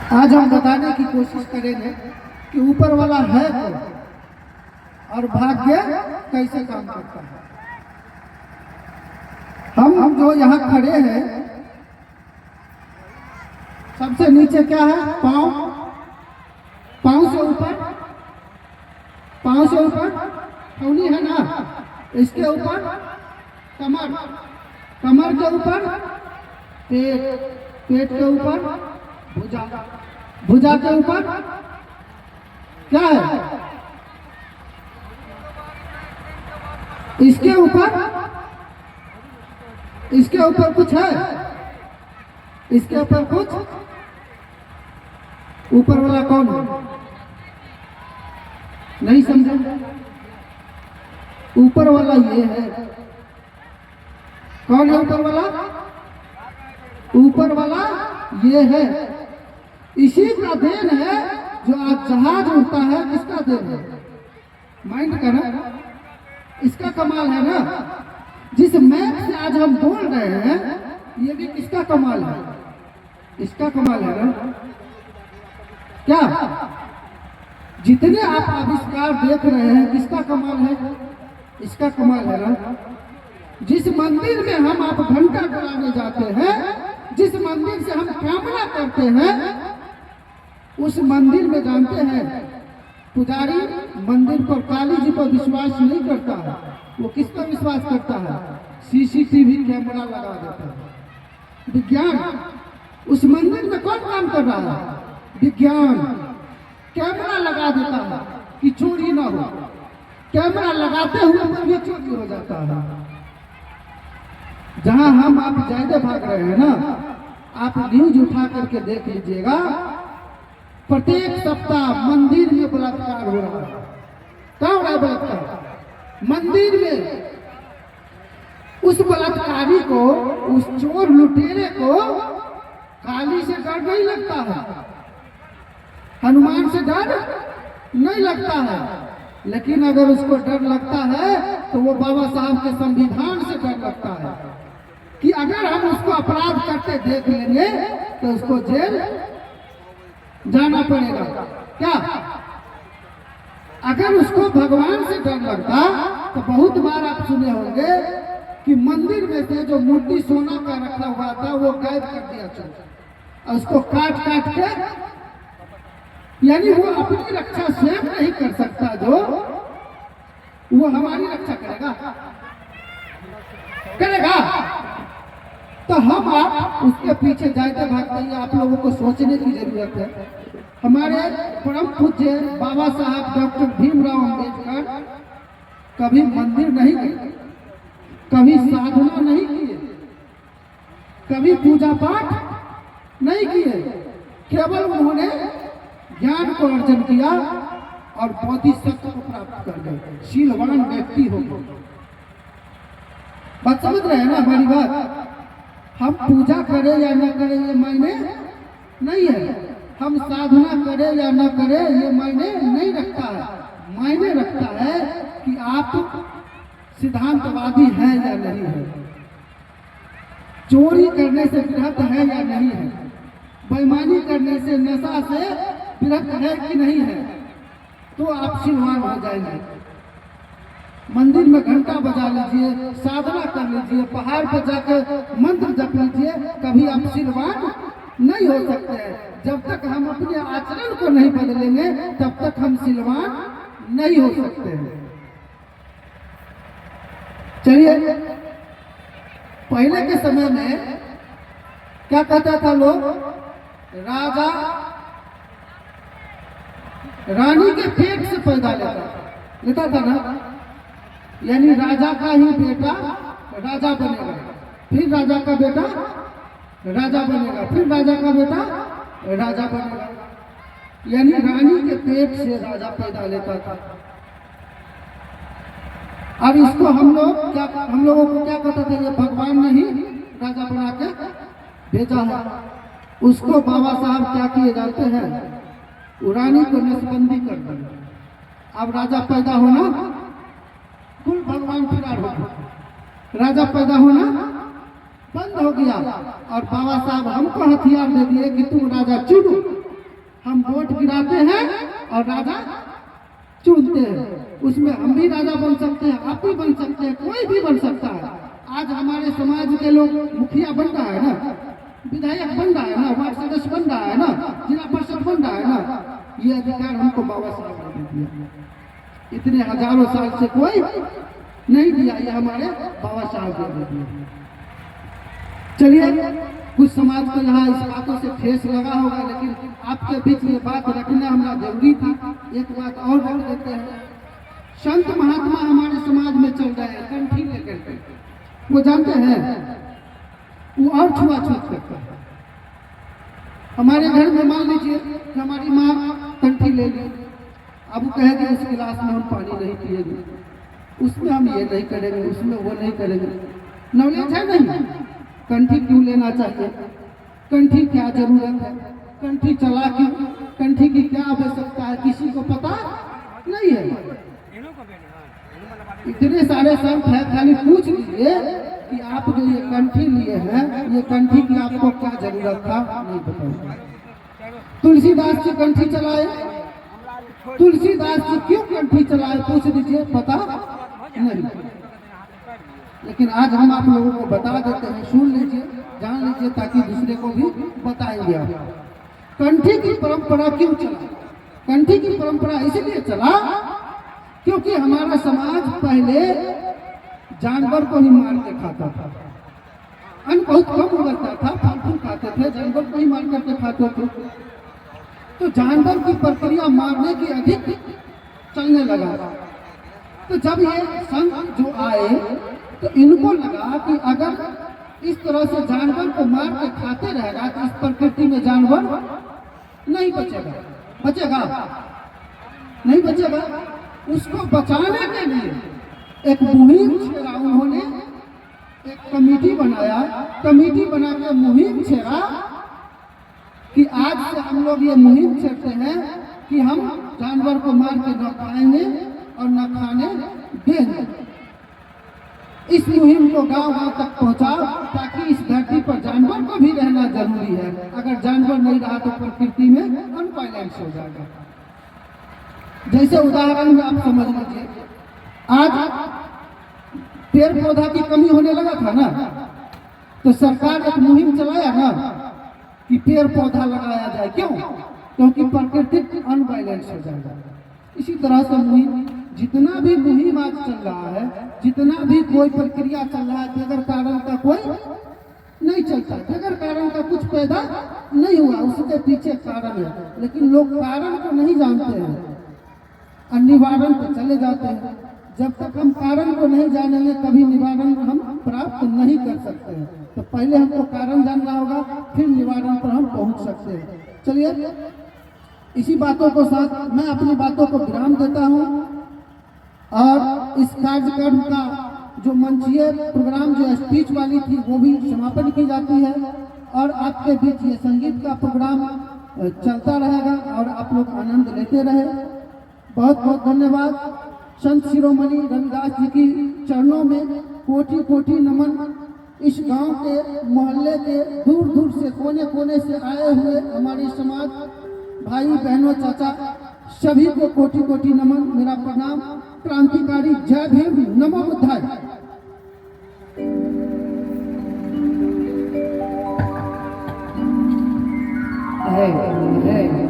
आज हम बताने की कोशिश करेंगे कि ऊपर वाला है कौन और भाग्य कैसे काम करता है। हम जो यहाँ खड़े हैं, सबसे नीचे क्या है? पाँव। पाँव से ऊपर, पाँव से ऊपर ठौनी है ना, इसके ऊपर कमर, कमर के ऊपर पेट, पेट के ऊपर भुजा, भुजा के ऊपर क्या है? इसके ऊपर, इसके ऊपर कुछ है? इसके ऊपर कुछ? ऊपर वाला कौन है? नहीं समझे? ऊपर वाला ये है। कौन है ऊपर वाला? ऊपर वाला ये है। इसी का देन है जो आज जहाज उड़ता है। किसका देन है? माइंड का ना, इसका कमाल है ना। जिस मैप से आज हम बोल रहे हैं, ये भी किसका कमाल है? इसका कमाल है ना। क्या जितने आप आविष्कार देख रहे हैं, किसका कमाल है? इसका कमाल है ना। जिस मंदिर में हम आप घंटा डराने जाते हैं, जिस मंदिर से हम कामना करते हैं, उस मंदिर में जानते हैं पुजारी मंदिर पर काली जी पर विश्वास नहीं करता है। वो किस पर विश्वास करता है? सीसीटीवी कैमरा लगा देता है। विज्ञान उस मंदिर में कौन काम कर रहा है? विज्ञान कैमरा लगा देता है कि चोरी ना हो। कैमरा लगाते हुए पर भी चोरी हो जाता है। जहां हम आप ज्यादा भाग रहे हैं ना, आप न्यूज उठा करके देख लीजिएगा। प्रत्येक सप्ताह मंदिर में बलात्कार हो रहा है। क्या हो रहा है बलात्कार? मंदिर में। उस बलात्कारी को, उस चोर लुटेरे को काली से डर नहीं लगता है, हनुमान से डर नहीं लगता है। लेकिन अगर उसको डर लगता है तो वो बाबा साहब के संविधान से डर लगता है कि अगर हम उसको अपराध करते देख लेंगे तो उसको जेल जाना पड़ेगा। क्या अगर उसको भगवान से डर लगता तो बहुत बार आप सुने होंगे कि मंदिर में से जो मूर्ति सोना का रखा हुआ था वो गायब कर दिया चल, उसको काट काट के, यानी वो अपनी रक्षा स्वयं नहीं कर सकता, जो वो हमारी रक्षा करेगा, करेगा। तो हम आप उसके पीछे जाते भागते हैं। आप लोगों को सोचने की जरूरत है। हमारे परम पूज्य बाबा साहब डॉक्टर भीमराव अंबेडकर कभी मंदिर नहीं गए, कभी साधना नहीं किए, कभी पूजा पाठ नहीं किए। केवल उन्होंने ज्ञान को अर्जन किया और बोधिसत्व को प्राप्त कर गए, शीलवान व्यक्ति हो गए। बात समझ रहे हैं ना हमारी बात? हम पूजा करें या न करें ये मायने नहीं है। हम साधना करें या न करें ये मायने नहीं रखता है। मायने रखता है कि आप सिद्धांतवादी हैं या नहीं है, चोरी करने से विरक्त है या नहीं है, बेईमानी करने से, नशा से विरक्त है कि नहीं है, तो आप शीलवान हो जाएंगे। मंदिर में घंटा बजा लीजिए, साधना कर लीजिए, पहाड़ पर जाकर मंत्र जप लीजिए, कभी आप शीलवान नहीं हो सकते हैं। जब तक हम अपने आचरण को नहीं बदलेंगे तब तक हम शीलवान नहीं हो सकते हैं। चलिए, पहले के समय में क्या कहता था लोग? राजा रानी के पेट से पैदा लेता था ना, यानी राजा का ही बेटा राजा बनेगा, फिर राजा का बेटा राजा बनेगा, फिर राजा का बेटा राजा बनेगा। यानी रानी के पेट से राजा पैदा लेता था। और इसको हम लोगों को क्या पता था? ये भगवान ने ही राजा बना के भेजा है। उसको बाबा साहब क्या किए जाते हैं? रानी को नसबंदी कर दिया। अब राजा पैदा होना, कुल भगवान फिरार हो गए, राजा पैदा होना बंद हो गया। और बाबा साहब हमको हथियार दे दिए कि तुम राजा चुनो, हम वोट गिराते हैं और राजा चुनते हैं। उसमें हम भी राजा बन सकते हैं, आप भी बन सकते हैं, कोई भी बन सकता है। आज हमारे समाज के लोग मुखिया बन रहा है ना, विधायक बन रहा है ना, वार्ड सदस्य बन रहा है ना, जिला परिषद बन रहा है ना, ये अधिकार हमको बाबा साहब ने दिया। इतने हजारों साल से कोई नहीं दिया, ये हमारे बाबा साहब ने दिया। चलिए, कुछ समाज को यहाँ इस बातों से ठेस लगा होगा, लेकिन आपके बीच ये बात रखना हमारा जरूरी था। एक बात और रख देते हैं, संत महात्मा हमारे समाज में चल रहे हैं कंठी लेकर के, वो जानते हैं वो और छुआछूत करते हैं। हमारे घर में मान लीजिए कि हमारी माँ कंठी ले ली, अब वो कहेगी उस गिलास में हम पानी नहीं पिएंगे, उसमें हम ये नहीं करेंगे, उसमें वो नहीं करेंगे। नॉलेज है नहीं, कंठी क्यों लेना चाहिए, कंठी क्या जरूरत है, कंठी चला क्यों, कंठी की क्या आवश्यकता है, किसी को पता नहीं है। इतने सारे संत हैं, खाली पूछ लीजिए कि आप जो ये कंठी लिए हैं, ये कंठी की आपको क्या जरूरत था, नहीं बताऊंगा। तुलसीदास जी कंठी चलाए, तुलसीदास जी क्यों कंठी चलाए, पूछ लीजिए, पता नहीं। लेकिन आज हम आप लोगों को बता देते हैं, सुन लीजिए, जान लीजिए, ताकि दूसरे को भी बताएंगे आप। कंठी की परंपरा क्यों चला? कंठी की परंपरा इसलिए चला क्योंकि हमारा समाज पहले जानवर को ही मार के खाता था। अन्न बहुत कम उगता था, फल फूल खाते थे, जानवर को ही मार करके खाते थे। तो जानवर की प्रक्रिया मारने की अधिक चलने लगा। तो जब ये संत जो आए तो इनको लगा कि अगर इस तरह से जानवर को मार के खाते रहेगा तो इस प्रकृति में जानवर नहीं बचेगा। बचेगा नहीं बचेगा। उसको बचाने के लिए एक मुहिम छेड़ा उन्होंने, एक कमेटी बनाया, कमेटी बना के मुहिम छेड़ा कि आज से हम लोग ये मुहिम छेड़ते हैं कि हम जानवर को मार के न खाएंगे और न खाने देंगे। इस मुहिम को गांव-गांव तक पहुंचाओ ताकि इस धरती पर जानवर को भी रहना जरूरी है। अगर जानवर नहीं रहा तो प्रकृति में अनबैलेंस हो जाएगा। जैसे उदाहरण में आप समझ लीजिए, आज पेड़ पौधा की कमी होने लगा था ना, तो सरकार एक मुहिम चलाया ना कि पेड़ पौधा लगाया जाए। क्यों? क्योंकि प्रकृति अनबैलेंस हो जाएगा। इसी तरह से मुहिम, जितना भी मुहिम आज चल रहा है, जितना भी कोई प्रक्रिया चल रहा है, बगैर कारण का कोई नहीं चलता, बगैर कारण का कुछ पैदा नहीं हुआ, उसके पीछे कारण है। लेकिन लोग कारण को नहीं जानते हैं और निवारण पे चले जाते हैं। जब तक हम कारण को नहीं जानेंगे कभी निवारण हम प्राप्त नहीं कर सकते हैं। तो पहले हमको कारण जानना होगा, फिर निवारण पर हम पहुंच सकते हैं। चलिए, इसी बातों को साथ मैं अपनी बातों को विराम देता हूं और इस कार्यक्रम का जो मंचीय प्रोग्राम जो स्पीच वाली थी वो भी समापन की जाती है और आपके बीच ये संगीत का प्रोग्राम चलता रहेगा और आप लोग आनंद लेते रहे। बहुत बहुत धन्यवाद। संत शिरोमणि रविदास जी की चरणों में कोटि कोटि नमन। इस गांव के मोहल्ले के दूर दूर से कोने कोने से आए हुए हमारे समाज भाई बहनों चाचा सभी को कोटि कोटि नमन, मेरा प्रणाम। क्रांतिकारी जय भीम, नमो बुद्धाय। है